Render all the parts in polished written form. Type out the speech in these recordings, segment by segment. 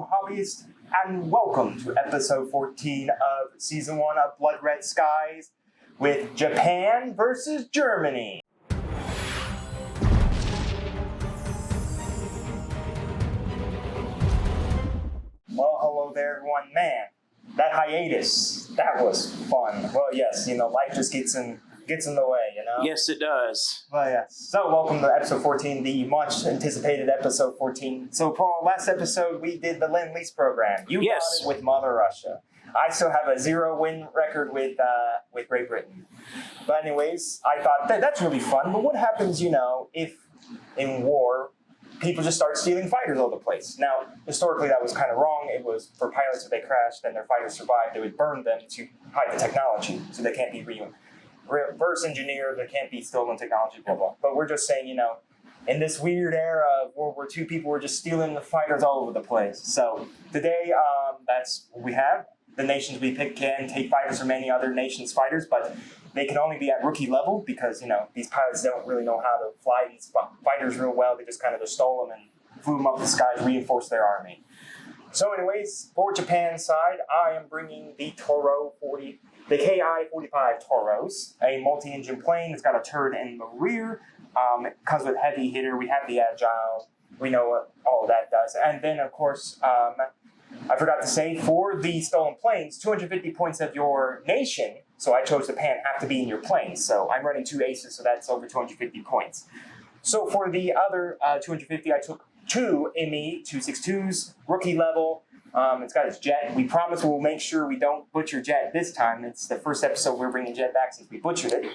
hobbyist, and welcome to episode 14 of season 1 of Blood Red Skies with Japan versus Germany. Well, hello there, everyone. Man, that hiatus, that was fun. Well, yes, life just gets in the way, Yes, it does. Well, yes. So, welcome to episode 14, the much anticipated episode 14. So, Paul, last episode we did the Lend-Lease program. You got it with Mother Russia. I still have a 0-win record with Great Britain. But anyways, I thought that's really fun. But what happens, if in war people just start stealing fighters all over the place? Now, historically, that was kind of wrong. It was for pilots, if they crashed and their fighters survived, they would burn them to hide the technology, so they can't be reverse engineered, there can't be stolen technology, blah, blah. But we're just saying, in this weird era of World War II, people were just stealing the fighters all over the place. So today, that's what we have. The nations we pick can take fighters from any other nation's fighters, but they can only be at rookie level because, these pilots don't really know how to fly these fighters real well. They just kind of stole them and flew them up the skies, reinforced their army. So anyways, for Japan's side, I am bringing the Ki-45 Toryus, a multi-engine plane. It's got a turret in the rear. It comes with heavy hitter. We have the agile. We know what all of that does. And then, of course, I forgot to say, for the stolen planes, 250 points of your nation, so I chose Japan, have to be in your plane. So I'm running 2 aces, so that's over 250 points. So for the other 250, I took 2 ME 262s, rookie level. It's got its jet. We promise we'll make sure we don't butcher jet this time. It's the first episode we're bringing jet back since we butchered it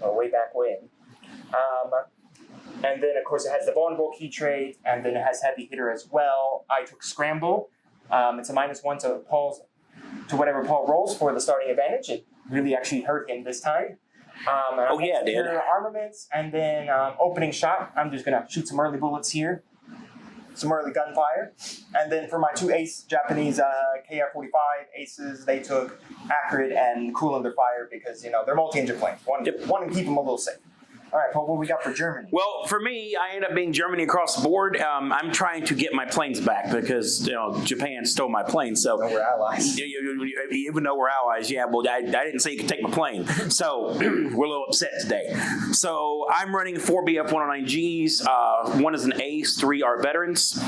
way back when. And then, of course, it has the vulnerable key trait, and then it has heavy hitter as well. I took scramble. It's a -1, so it pulls to whatever Paul rolls for the starting advantage. It really actually hurt him this time. It did. Armaments, and then opening shot. I'm just going to shoot some early bullets here. Some early gunfire. And then for my 2 ace Japanese Ki-45 aces, they took accurate and cool under fire because, they're multi-engine planes. One to keep them a little safe. All right, Paul, what we got for Germany? Well, for me, I end up being Germany across the board. I'm trying to get my planes back because Japan stole my plane. So we're allies. Even though we're allies, yeah. Well, I didn't say you could take my plane, so we're a little upset today. So I'm running 4 BF-109Gs. 1 is an ace, 3 are veterans.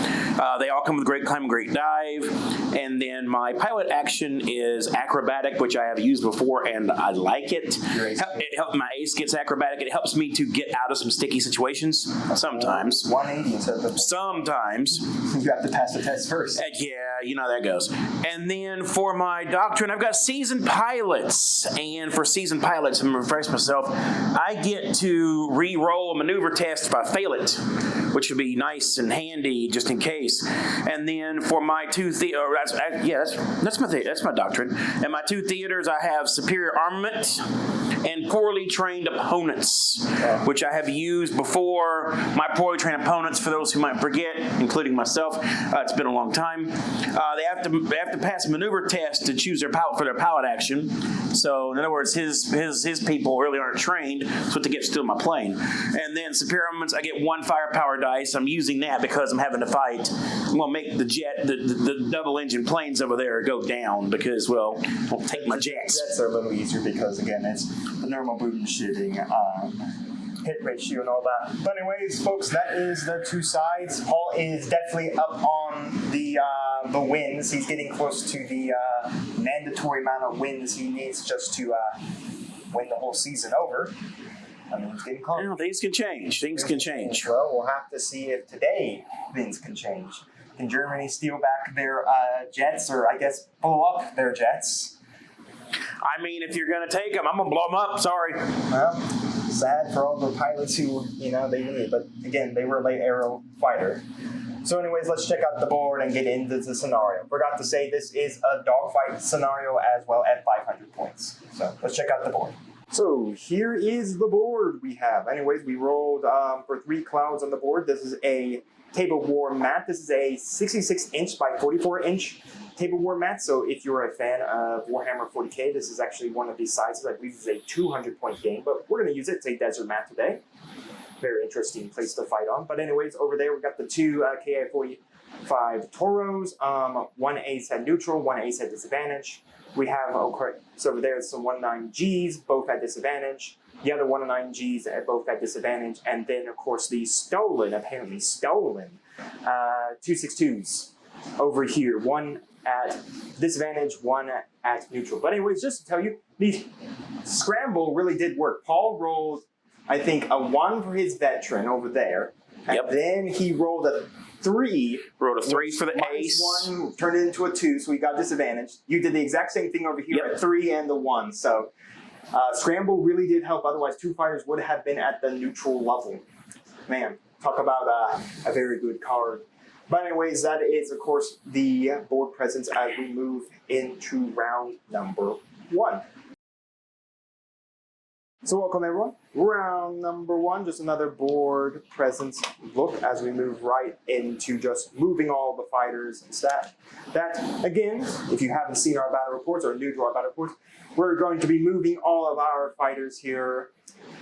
They all come with great climb, great dive, and then my pilot action is acrobatic, which I have used before, and I like it. My ace gets acrobatic. It helps me to get out of some sticky situations sometimes. 180 instead of sometimes. You have to pass the test first. Yeah, you know how that goes. And then for my doctrine, I've got seasoned pilots. And for seasoned pilots, I'm going to refresh myself, I get to re-roll a maneuver test if I fail it, which would be nice and handy just in case. And then for my 2 that's my doctrine. And my 2 theaters, I have superior armament and poorly trained opponents, which I have used before. My poorly trained opponents, for those who might forget, including myself, it's been a long time. They have to pass a maneuver test to choose their pilot for their pilot action. So in other words, his people really aren't trained, so to get still my plane. And then superior armaments, I get 1 firepower dice. I'm using that because I'm having to fight. I'm gonna make the double engine planes over there go down because I'll take my jets. Jets are a little easier because again, it's the normal boom shooting. Hit ratio and all that. But anyways, folks, that is the 2 sides. Paul is definitely up on the wins. He's getting close to the mandatory amount of wins he needs just to win the whole season over. I mean, he's getting close. Things can change. Things can change. Well, we'll have to see if today things can change. Can Germany steal back their jets, or I guess blow up their jets? I mean, if you're going to take them, I'm going to blow them up. Sorry. Well, sad for all the pilots who, they needed. But again, they were a late aero fighter. So anyways, let's check out the board and get into the scenario. Forgot to say this is a dogfight scenario as well at 500 points. So let's check out the board. So here is the board we have. Anyways, we rolled for 3 clouds on the board. This is a Table War mat. This is a 66-inch by 44-inch Table War mat. So if you're a fan of Warhammer 40k, this is actually one of these sizes. I believe this is a 200-point game, but we're going to use it. It's a desert mat today. Very interesting place to fight on. But anyways, over there we've got the 2 Ki-45 Ki-45 Toryus. One ace at neutral, one ace at disadvantage. We have, so over there, some 1/9 Gs, both at disadvantage. The other 1/9 Gs at both at disadvantage. And then, of course, the apparently stolen, 2/6-2s over here. One at disadvantage, one at neutral. But anyways, just to tell you, the scramble really did work. Paul rolled, I think, a 1 for his veteran over there. And then he rolled a 3. Rolled a 3 for the ace. 1 turned it into a 2, so he got disadvantage. You did the exact same thing over here at 3 and the 1. So scramble really did help. Otherwise, 2 fighters would have been at the neutral level. Man, talk about a very good card. But anyways, that is, of course, the board presence as we move into round number 1. So welcome everyone. Round number 1, just another board presence look as we move right into just moving all the fighters and stat. That, again, if you haven't seen our battle reports or are new to our battle reports, we're going to be moving all of our fighters here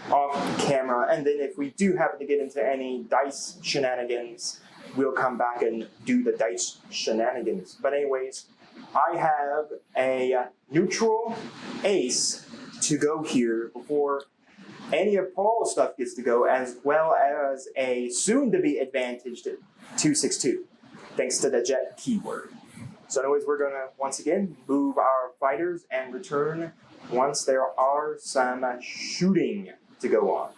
off camera. And then if we do happen to get into any dice shenanigans, we'll come back and do the dice shenanigans. But anyways, I have a neutral ace to go here before any of Paul's stuff gets to go, as well as a soon-to-be advantaged 2/6-2, thanks to the jet keyword. So anyways, we're going to, once again, move our fighters and return once there are some shooting to go on.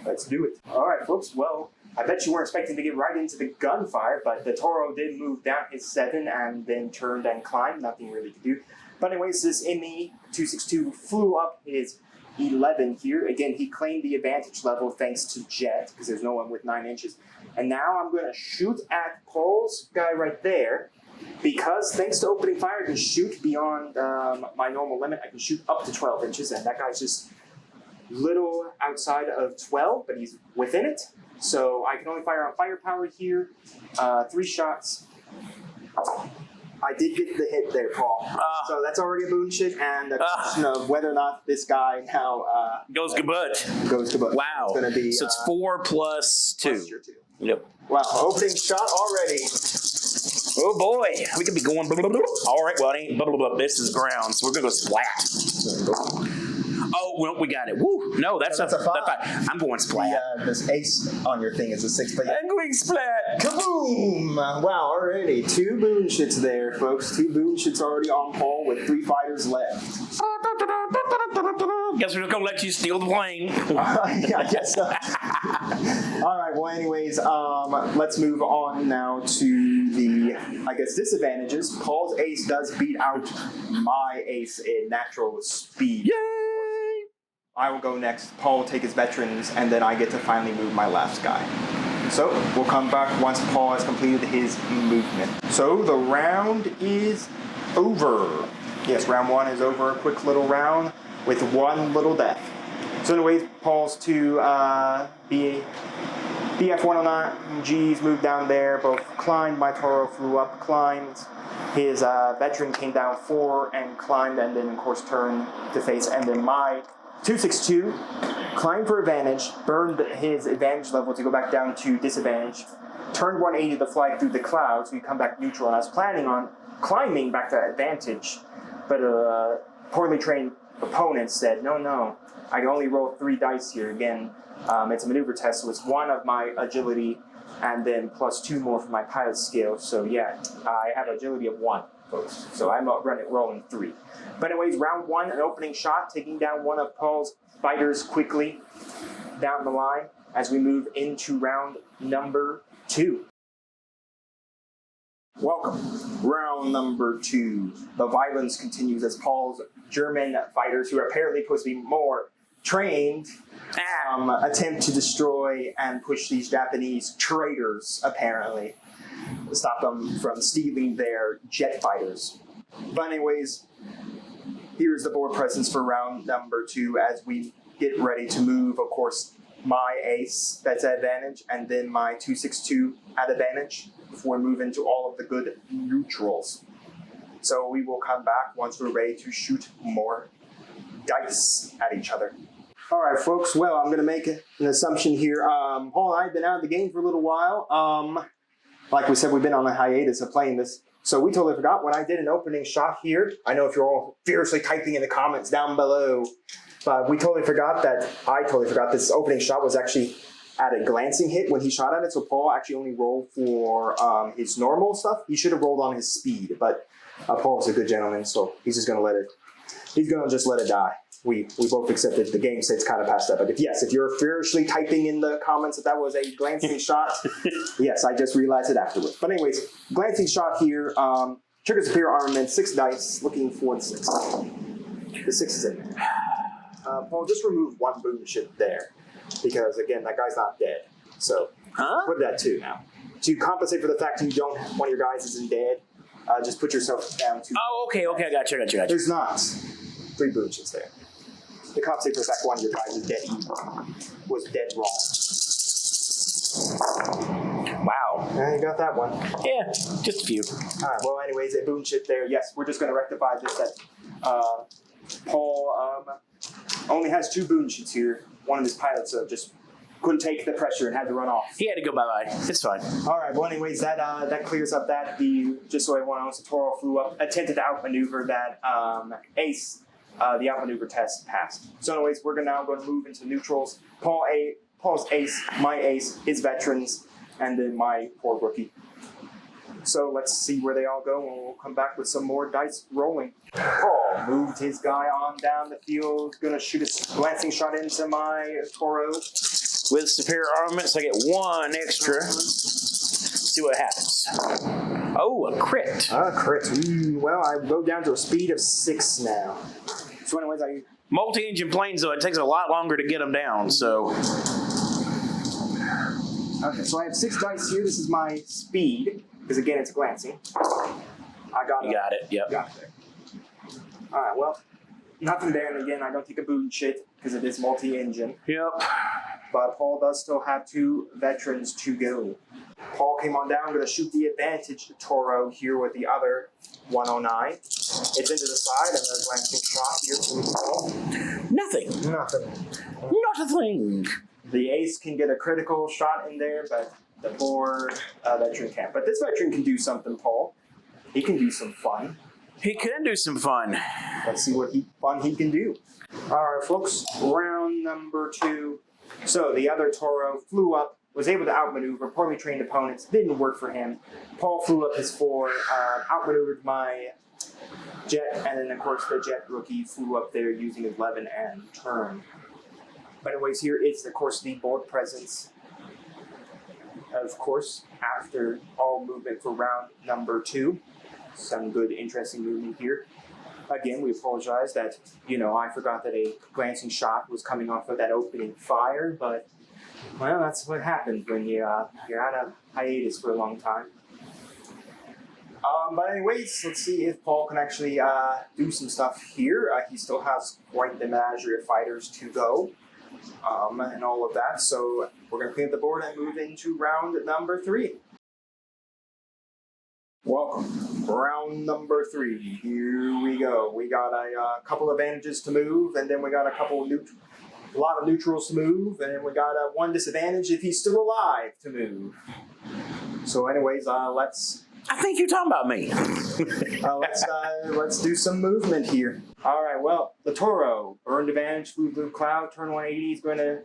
Let's do it. All right, folks. Well, I bet you weren't expecting to get right into the gunfire, but the Toro did move down his 7 and then turned and climbed. Nothing really to do. But anyways, this Emmy 2/6-2 flew up his 11 here. Again, he claimed the advantage level thanks to Jet, because there's no one with 9 inches. And now I'm going to shoot at Paul's guy right there, because thanks to opening fire, I can shoot beyond my normal limit. I can shoot up to 12 inches, and that guy's just little outside of 12, but he's within it. So I can only fire on firepower here. 3 shots. I did get the hit there, Paul. So that's already a boon shit, and a question of whether or not this guy now goes kabut. Goes kabut. Wow. It's gonna be, so it's 4 plus 2. Plus your 2. Yep. Wow, opening shot already. Oh boy, we could be going. Blah, blah, blah. All right, well, it ain't blah, blah, blah. This is ground, so we're gonna go splat. Oh, well, we got it. Woo! No, that's a 5. I'm going splat. This ace on your thing is a 6, but I'm going splat. Kaboom! Wow, already 2 boon shits there, folks. 2 boon shits already on Paul with 3 fighters left. Guess we're just gonna let you steal the plane. Yeah, I guess so. All right. Well, anyways, let's move on now to the, I guess, disadvantages. Paul's ace does beat out my ace in natural speed. Yay! I will go next. Paul will take his veterans, and then I get to finally move my last guy. So we'll come back once Paul has completed his movement. So the round is over. Yes, round 1 is over. A quick little round with 1 little death. So anyways, Paul's 2 BF 109 Gs moved down there. Both climbed. My Toro flew up, climbed. His veteran came down 4 and climbed, and then of course turned to face. And then my 2/6-2 climbed for advantage, burned his advantage level to go back down to disadvantage, turned 180 to fly through the clouds, so you come back neutral. And I was planning on climbing back to advantage, but a poorly trained opponent said, no, I can only roll 3 dice here. Again, it's a maneuver test, so it's 1 of my agility and then plus 2 more for my pilot skill. So yeah, I have agility of 1, folks. So I'm rolling 3. But anyways, round 1, an opening shot, taking down one of Paul's fighters quickly down the line as we move into round number 2. Welcome. Round number 2. The violence continues as Paul's German fighters, who are apparently supposed to be more trained, attempt to destroy and push these Japanese traitors, apparently. Stop them from stealing their jet fighters. But anyways, here's the board presence for round number 2 as we get ready to move, of course, my ace that's at advantage, and then my 2/6-2 at advantage before we move into all of the good neutrals. So we will come back once we're ready to shoot more dice at each other. All right, folks. Well, I'm going to make an assumption here. Paul and I have been out of the game for a little while. like we said, we've been on a hiatus of playing this. So we totally forgot when I did an opening shot here. I know if you're all fiercely typing in the comments down below, but I totally forgot this opening shot was actually at a glancing hit when he shot at it. So Paul actually only rolled for his normal stuff. He should have rolled on his speed, but Paul's a good gentleman, so he's just going to just let it die. We both accepted the game state's kind of past that. But if you're furiously typing in the comments that was a glancing shot, yes, I just realized it afterwards. But anyways, glancing shot here, triggers superior armament, 6 dice, looking for the 6. The 6 is in there. Paul, just remove 1 boon chip there. Because again, that guy's not dead. So put that 2 now. To compensate for the fact you don't, one of your guys isn't dead, just put yourself down to... Oh, okay, I got you. There's not 3 boon chips there. To compensate for the fact one of your guys is dead evil. Was dead wrong. Wow. You got that one. Yeah, just a few. Alright, well anyways, a boon chip there. Yes, we're just going to rectify this that Paul only has 2 boon chips here. One of his pilots just couldn't take the pressure and had to run off. He had to go bye-bye. It's fine. All right. Well, anyways, that clears up that. Just so everyone knows, the Toro flew up, attempted to outmaneuver that ace. The outmaneuver test passed. So, anyways, we're now going to move into neutrals. Paul's ace, my ace, his veterans, and then my poor rookie. So let's see where they all go, and we'll come back with some more dice rolling. Paul moved his guy on down the field, gonna shoot a glancing shot into my Toro. With superior armaments, I get 1 extra. See what happens. Oh, a crit. A crit. Ooh, well, I go down to a speed of 6 now. So anyways, multi-engine planes, though, it takes a lot longer to get them down, so... Okay, so I have 6 dice here. This is my speed, because again, it's glancing. You got it, yep. Got it there. Alright, well, nothing there, and again, I don't take a boon shit, because it is multi-engine. Yep. But Paul does still have 2 veterans to go. Paul came on down, going to shoot the advantage Toro here with the other 109. It's into the side, and there's a glancing shot here from Paul. Nothing. Not a thing. The ace can get a critical shot in there, but the poor veteran can't. But this veteran can do something, Paul. He can do some fun. He can do some fun. Let's see what fun he can do. All right, folks, round number 2. So the other Toro flew up, was able to outmaneuver poorly trained opponents. Didn't work for him. Paul flew up his 4, outmaneuvered my jet, and then, of course, the jet rookie flew up there using his 11 and turn. But anyways, here is, of course, the board presence. Of course, after all movement for round number 2. Some good, interesting movement here. Again, we apologize that, I forgot that a glancing shot was coming off of that opening fire, but, well, that's what happens when you're out of hiatus for a long time. But anyways, let's see if Paul can actually do some stuff here. He still has quite the menagerie of fighters to go, and all of that. So we're going to clean up the board and move into round number 3. Welcome. Round number 3. Here we go. We got a couple advantages to move, and then we got a lot of neutrals to move, and then we got 1 disadvantage if he's still alive to move. So anyways, let's... I think you're talking about me. Let's do some movement here. All right, well, the Toro, earned advantage, flew blue cloud, turn 180. He's going to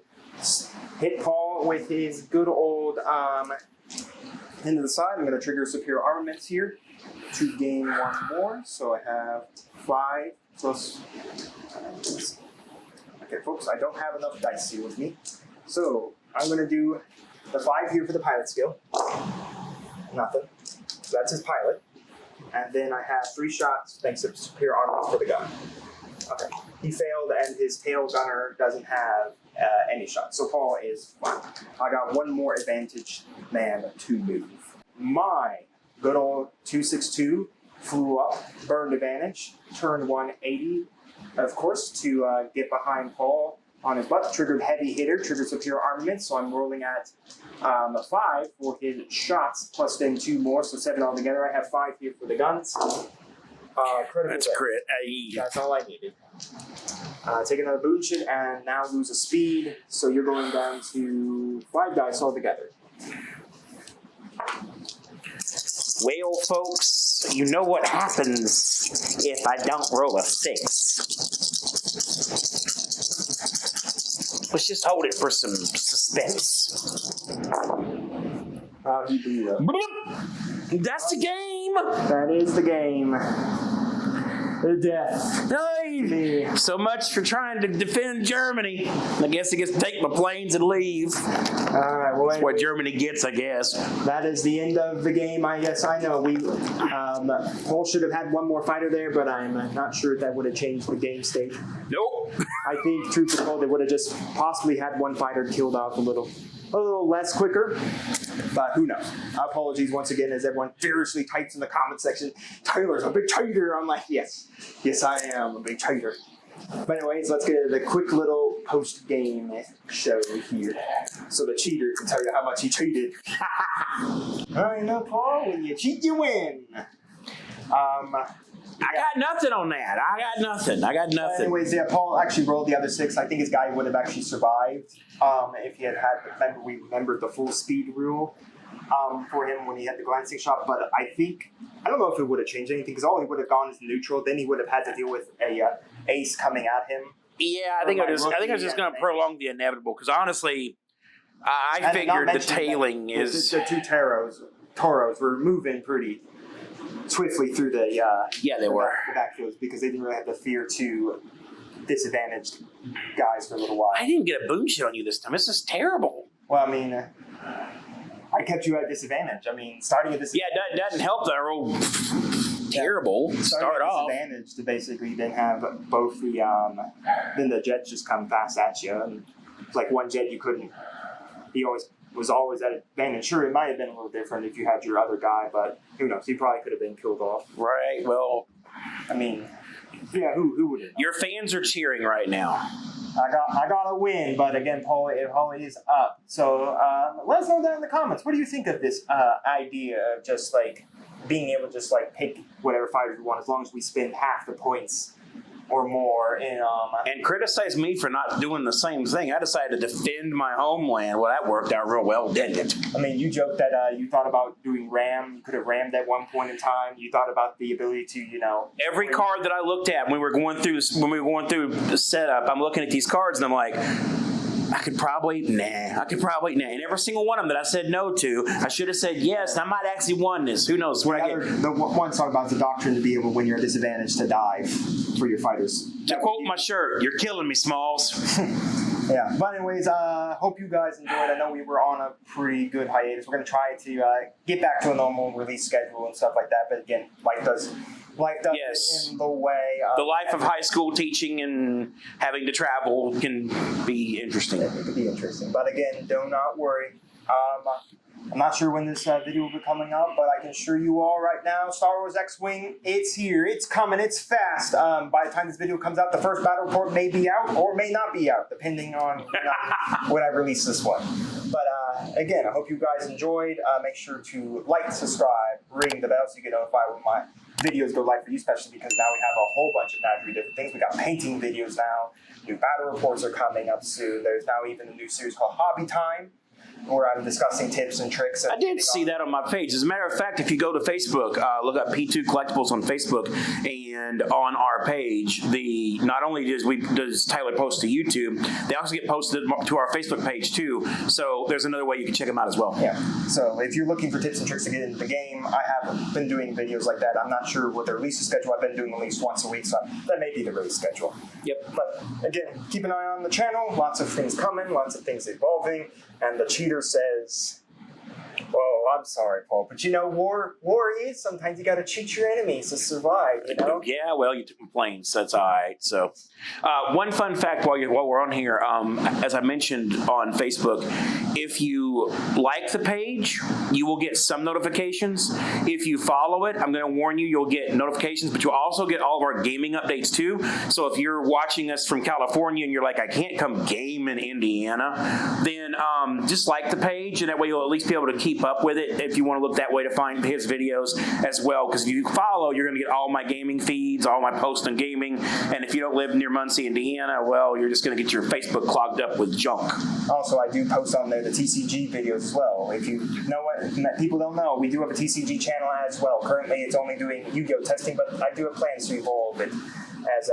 hit Paul with his good old into the side. I'm going to trigger superior armaments here to gain 1 more. So I have 5 plus... Okay, folks, I don't have enough dice here with me. So I'm going to do the 5 here for the pilot skill. Nothing. So that's his pilot. And then I have 3 shots thanks to superior armaments for the gun. Okay. He failed, and his tail gunner doesn't have any shots. So Paul is fine. I got 1 more advantage man to move. My good old 262 flew up, burned advantage, turned 180, of course, to get behind Paul on his butt. Triggered heavy hitter, triggered superior armament, so I'm rolling at 5 for his shots, plus then 2 more, so 7 altogether. I have 5 here for the guns. That's a crit. That's all I needed. Take another boon shit and now lose a speed, so you're going down to 5 dice altogether. Well, folks, you know what happens if I don't roll a 6. Let's just hold it for some suspense. That's the game. That is the game. The death. Hey, so much for trying to defend Germany. I guess I get to take my planes and leave. Alright, well, That's what Germany gets, I guess. that is the end of the game, I guess. I know we Paul should have had one more fighter there, but I'm not sure if that would have changed the game state. Nope. I think, truth be told, they would have just possibly had one fighter killed off a little less quicker. But who knows? Apologies once again as everyone furiously types in the comment section, Tyler's a big traitor. I'm like, yes, I am a big traitor. But anyways, let's get into the quick little post-game show here. So the cheater can tell you how much he cheated. I know, Paul, when you cheat, you win. I got nothing on that. I got nothing. Anyways, yeah, Paul actually rolled the other 6. I think his guy would have actually survived if he had we remembered the full speed rule for him when he had the glancing shot. But I don't know if it would have changed anything because all he would have gone is neutral. Then he would have had to deal with a ace coming at him. Yeah, I think it was just going to prolong the inevitable because honestly, I figured the tailing is the 2 Toros were moving pretty swiftly through the backfields because they didn't really have the fear to disadvantaged guys for a little while. I didn't get a boom shit on you this time. This is terrible. Well, I mean, I kept you at disadvantage. I mean, starting at disadvantage. Yeah, it doesn't help that I roll terrible. Start off. Disadvantage to basically then have both then the jets just come fast at you, and like one jet you couldn't. He was always at advantage. Sure, it might have been a little different if you had your other guy, but who knows? He probably could have been killed off. Right. Well, I mean, yeah, who would have? Your fans are cheering right now. I got a win, but again, Paul is up. So let us know down in the comments. What do you think of this idea of just like being able to just like pick whatever fighters we want as long as we spend half the points or more in and criticize me for not doing the same thing. I decided to defend my homeland. Well, that worked out real well, didn't it? I mean, you joked that you thought about doing ram. You could have rammed at one point in time. You thought about the ability to, every card that I looked at when we were going through the setup, I'm looking at these cards and I'm like, I could probably, nah. And every single one of them that I said no to, I should have said yes, and I might actually won this. Who knows? The one talk about the doctrine to be able, when you're at disadvantage, to dive for your fighters. To quote my shirt, you're killing me, Smalls. Yeah, but anyways, hope you guys enjoyed. I know we were on a pretty good hiatus. We're going to try to get back to a normal release schedule and stuff like that, but again, life does yes. in the way. The life of high school teaching and having to travel can be interesting. It could be interesting. But again, do not worry. I'm not sure when this video will be coming up, but I can assure you all right now, Star Wars X-Wing, it's here. It's coming. It's fast. By the time this video comes out, the first battle report may be out or may not be out, depending on when I release this one. But again, I hope you guys enjoyed. Make sure to like, subscribe, ring the bell so you get notified when my videos go live for you, especially because now we have a whole bunch of naturally different things. We got painting videos now. New battle reports are coming up soon. There's now even a new series called Hobby Time, where I'm discussing tips and tricks. I did see that on my page. As a matter of fact, if you go to Facebook, look up P2 Collectibles on Facebook, and on our page, not only does Tyler post to YouTube, they also get posted to our Facebook page too. So there's another way you can check them out as well. Yeah. So if you're looking for tips and tricks to get into the game, I have been doing videos like that. I'm not sure what the release schedule. I've been doing at least once a week, so that may be the release schedule. Yep. But again, keep an eye on the channel. Lots of things coming. Lots of things evolving. And the cheater says, "Oh, I'm sorry, Paul, but war is sometimes you got to cheat your enemies to survive. Yeah, well, you took complaints. So that's all right. So, one fun fact while we're on here, as I mentioned on Facebook, if you like the page, you will get some notifications. If you follow it, I'm going to warn you, you'll get notifications, but you'll also get all of our gaming updates too. So if you're watching us from California and you're like, I can't come game in Indiana, then just like the page, and that way you'll at least be able to keep up with with it if you want to look that way to find his videos as well. Because if you follow, you're going to get all my gaming feeds, all my posts on gaming. And if you don't live near Muncie, Indiana, well, you're just going to get your Facebook clogged up with junk. Also, I do post on there the TCG videos as well. If you know what people don't know, we do have a TCG channel as well. Currently, it's only doing Yu-Gi-Oh testing, but I do have plans to evolve it as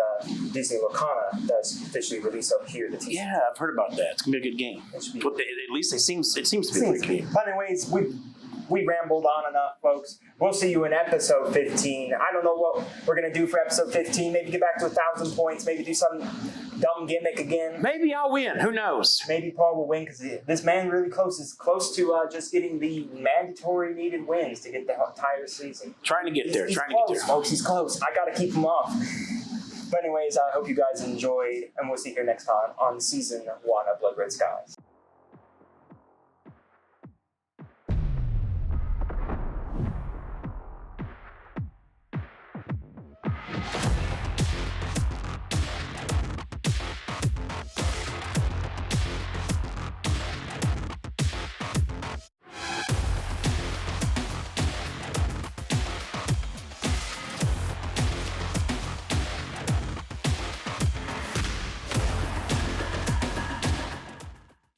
Disney Locana does officially release up here. The TCG. Yeah, I've heard about that. It's going to be a good game. At least it seems to be a good game. But anyways, we rambled on enough, folks. We'll see you in episode 15. I don't know what we're going to do for episode 15. Maybe get back to 1,000 points. Maybe do some dumb gimmick again. Maybe I'll win. Who knows? Maybe Paul will win because this man really is close to just getting the mandatory needed wins to get the entire season. Trying to get there. He's close, folks. He's close. I got to keep him off. But anyways, I hope you guys enjoyed, and we'll see you here next time on Season 1 of Blood Red Skies.